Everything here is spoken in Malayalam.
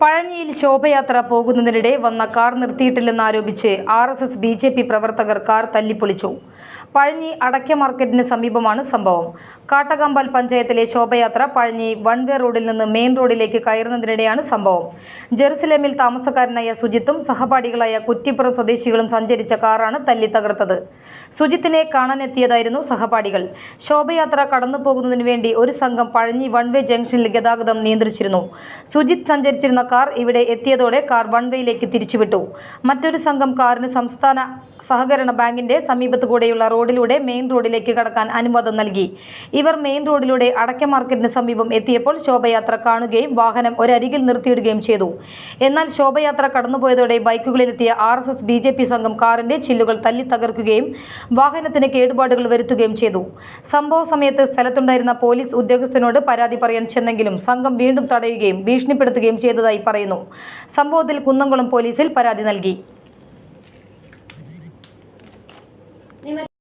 പഴഞ്ഞിയിൽ ശോഭയാത്ര പോകുന്നതിനിടെ വന്ന കാർ നിർത്തിയിട്ടില്ലെന്നാരോപിച്ച് RSS BJP പ്രവർത്തകർ കാർ തല്ലിപ്പൊളിച്ചു. പഴഞ്ഞി അടയ്ക്ക മാർക്കറ്റിന് സമീപമാണ് സംഭവം. കാട്ടകമ്പാൽ പഞ്ചായത്തിലെ ശോഭയാത്ര പഴഞ്ഞി വൺ വേ റോഡിൽ നിന്ന് മെയിൻ റോഡിലേക്ക് കയറുന്നതിനിടെയാണ് സംഭവം. ജെറുസലേമിൽ താമസക്കാരനായ സുജിത്തും സഹപാഠികളായ കുറ്റിപ്പുറം സ്വദേശികളും സഞ്ചരിച്ച കാറാണ് തല്ലി തകർത്തത്. സുജിത്തിനെ കാണാനെത്തിയതായിരുന്നു സഹപാഠികൾ. ശോഭയാത്ര കടന്നു പോകുന്നതിന് വേണ്ടി ഒരു സംഘം പഴഞ്ഞി വൺ വേ ജംഗ്ഷനിൽ ഗതാഗതം നിയന്ത്രിച്ചിരുന്നു. സുജിത്ത് സഞ്ചരിച്ചിരുന്ന കാർ ഇവിടെ എത്തിയതോടെ കാർ വൺ വേയിലേക്ക് തിരിച്ചുവിട്ടു. മറ്റൊരു സംഘം കാറിന് സംസ്ഥാന സഹകരണ ബാങ്കിന്റെ സമീപത്തുകൂടെയുള്ള റോഡിലൂടെ മെയിൻ റോഡിലേക്ക് കടക്കാൻ അനുവാദം നൽകി. ഇവർ മെയിൻ റോഡിലൂടെ അടയ്ക്ക മാർക്കറ്റിന് സമീപം എത്തിയപ്പോൾ ശോഭയാത്ര കാണുകയും വാഹനം ഒരരികിൽ നിർത്തിയിടുകയും ചെയ്തു. എന്നാൽ ശോഭയാത്ര കടന്നുപോയതോടെ ബൈക്കുകളിലെത്തിയ RSS BJP സംഘം കാറിന്റെ ചില്ലുകൾ തല്ലി തകർക്കുകയും വാഹനത്തിന് കേടുപാടുകൾ വരുത്തുകയും ചെയ്തു. സംഭവ സമയത്ത് സ്ഥലത്തുണ്ടായിരുന്ന പോലീസ് ഉദ്യോഗസ്ഥനോട് പരാതി പറയാൻ ചെന്നെങ്കിലും സംഘം വീണ്ടും തടയുകയും ഭീഷണിപ്പെടുത്തുകയും ചെയ്തതായി പറയുന്നു. സംഭവത്തിൽ കുന്നംകുളം പോലീസിൽ പരാതി നൽകി.